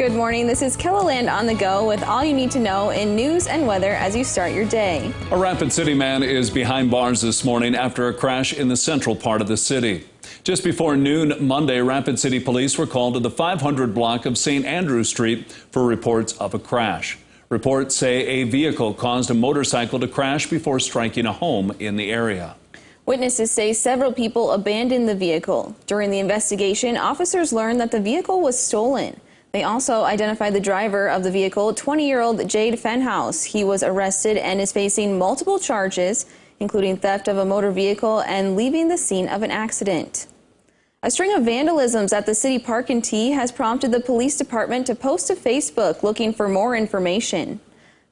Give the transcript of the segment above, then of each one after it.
Good morning. This is KELOLAND on the go with all you need to know in news and weather as you start your day. A Rapid City man is behind bars this morning after a crash in the central part of the city. Just before noon Monday, Rapid City police were called to the 500 block of St. Andrew Street for reports of a crash. Reports say a vehicle caused a motorcycle to crash before striking a home in the area. Witnesses say several people abandoned the vehicle. During the investigation, officers learned that the vehicle was stolen. They also identified the driver of the vehicle, 20-year-old Jade Fenhouse. He was arrested and is facing multiple charges, including theft of a motor vehicle and leaving the scene of an accident. A string of vandalisms at the city park in T has prompted the police department to post to Facebook looking for more information.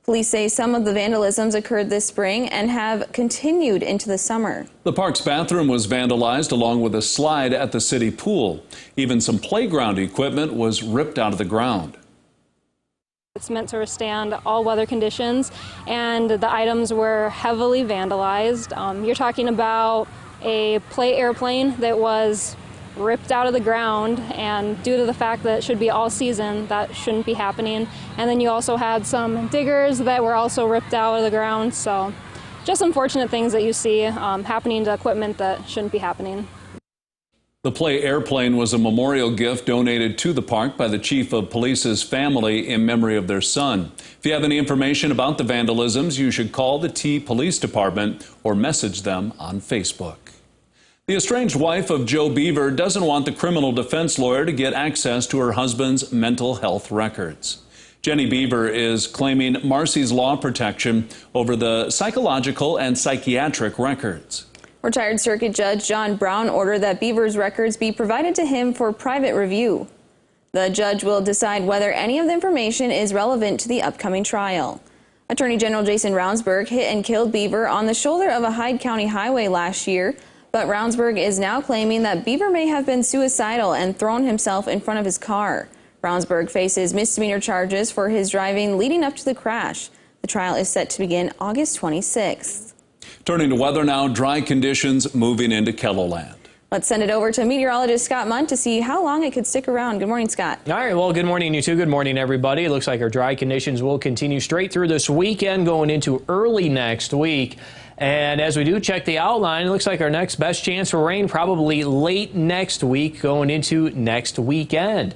Police say some of the vandalisms occurred this spring and have continued into the summer. The park's bathroom was vandalized along with a slide at the city pool. Even some playground equipment was ripped out of the ground. It's meant to withstand all weather conditions, and the items were heavily vandalized. You're talking about a play airplane that was ripped out of the ground, and due to the fact that it should be all season, that shouldn't be happening. And then you also had some diggers that were also ripped out of the ground. So just unfortunate things that you see happening to equipment that shouldn't be happening. The play airplane was a memorial gift donated to the park by the chief of police's family in memory of their son. If you have any information about the vandalisms, you should call the T Police Department or message them on Facebook. The estranged wife of Joe Beaver doesn't want the criminal defense lawyer to get access to her husband's mental health records. Jenny Beaver is claiming Marcy's law protection over the psychological and psychiatric records. Retired Circuit Judge John Brown ordered that Beaver's records be provided to him for private review. The judge will decide whether any of the information is relevant to the upcoming trial. Attorney General Jason Ravnsborg hit and killed Beaver on the shoulder of a Hyde County highway last year. But Ravnsborg is now claiming that Beaver may have been suicidal and thrown himself in front of his car. Ravnsborg faces misdemeanor charges for his driving leading up to the crash. The trial is set to begin August 26th. Turning to weather now, dry conditions moving into KELOLAND. Let's send it over to meteorologist Scott Munt to see how long it could stick around. Good morning, Scott. All right, well, good morning, you two. Good morning, everybody. It looks like our dry conditions will continue straight through this weekend, going into early next week. And as we do check the outline, it looks like our next best chance for rain probably late next week, going into next weekend.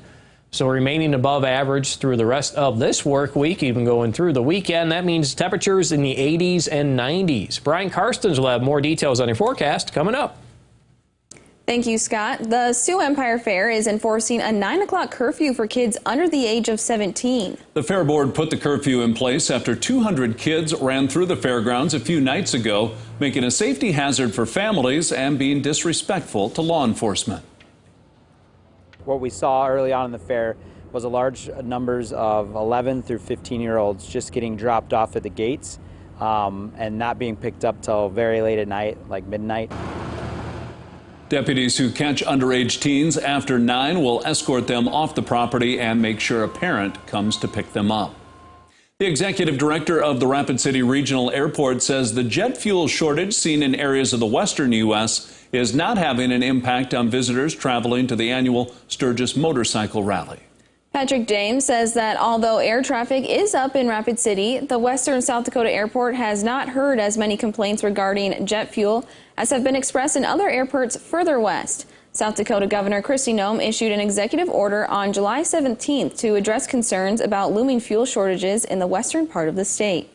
So remaining above average through the rest of this work week, even going through the weekend. That means temperatures in the 80s and 90s. Brian Karstens will have more details on your forecast coming up. Thank you, Scott. The Sioux Empire Fair is enforcing a 9 o'clock curfew for kids under the age of 17. The Fair Board put the curfew in place after 200 kids ran through the fairgrounds a few nights ago, making a safety hazard for families and being disrespectful to law enforcement. What we saw early on in the fair was a large numbers of 11 through 15-year-olds just getting dropped off at the gates and not being picked up till very late at night, like midnight. Deputies who catch underage teens after 9 will escort them off the property and make sure a parent comes to pick them up. The executive director of the Rapid City Regional Airport says the jet fuel shortage seen in areas of the western U.S. is not having an impact on visitors traveling to the annual Sturgis Motorcycle Rally. Patrick James says that although air traffic is up in Rapid City, the Western South Dakota Airport has not heard as many complaints regarding jet fuel as have been expressed in other airports further west. South Dakota Governor Kristi Noem issued an executive order on July 17th to address concerns about looming fuel shortages in the western part of the state.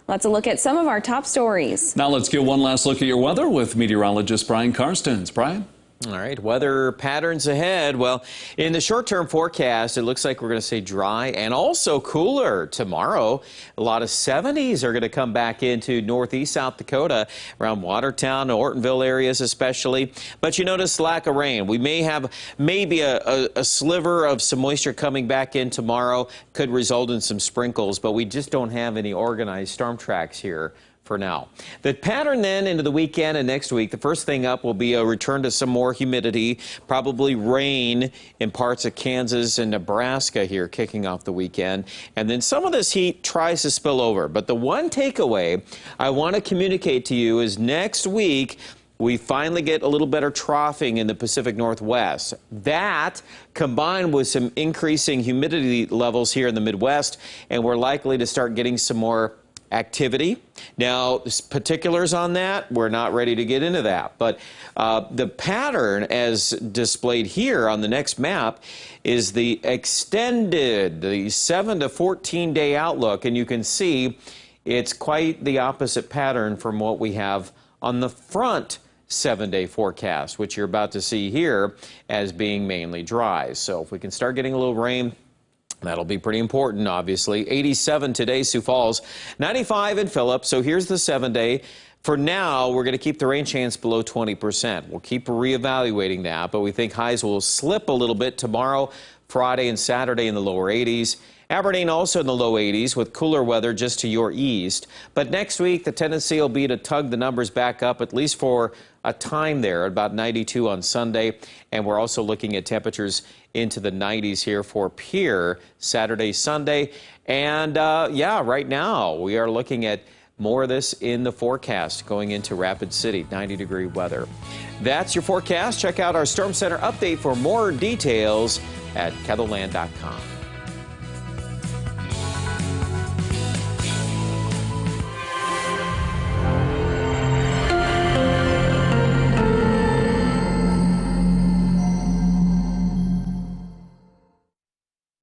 Let's look at some of our top stories. Now let's get one last look at your weather with meteorologist Brian Karstens. Brian? All right, weather patterns ahead. Well, in the short-term forecast, it looks like we're going to stay dry and also cooler tomorrow. A lot of 70s are going to come back into northeast South Dakota, around Watertown, Ortonville areas especially. But you notice lack of rain. We may have maybe a sliver of some moisture coming back in tomorrow. Could result in some sprinkles, but we just don't have any organized storm tracks here for now. The pattern then into the weekend and next week, the first thing up will be a return to some more humidity, probably rain in parts of Kansas and Nebraska here kicking off the weekend. And then some of this heat tries to spill over. But the one takeaway I want to communicate to you is next week, we finally get a little better troughing in the Pacific Northwest. That combined with some increasing humidity levels here in the Midwest, and we're likely to start getting some more activity. Now, particulars on that, we're not ready to get into that. But the pattern as displayed here on the next map is the extended, the 7 to 14 day outlook. And you can see it's quite the opposite pattern from what we have on the front 7-day forecast, which you're about to see here as being mainly dry. So if we can start getting a little rain, that'll be pretty important, obviously. 87 today, Sioux Falls, 95 in Phillips. So here's the 7-day. For now, we're going to keep the rain chance below 20%. We'll keep reevaluating that, but we think highs will slip a little bit tomorrow, Friday and Saturday in the lower 80s. Aberdeen also in the low 80s with cooler weather just to your east. But next week, the tendency will be to tug the numbers back up, at least for a time there, about 92 on Sunday. And we're also looking at temperatures into the 90s here for Pierre, Saturday, Sunday. And yeah, right now we are looking at more of this in the forecast going into Rapid City, 90-degree weather. That's your forecast. Check out our Storm Center update for more details at KELOLAND.com.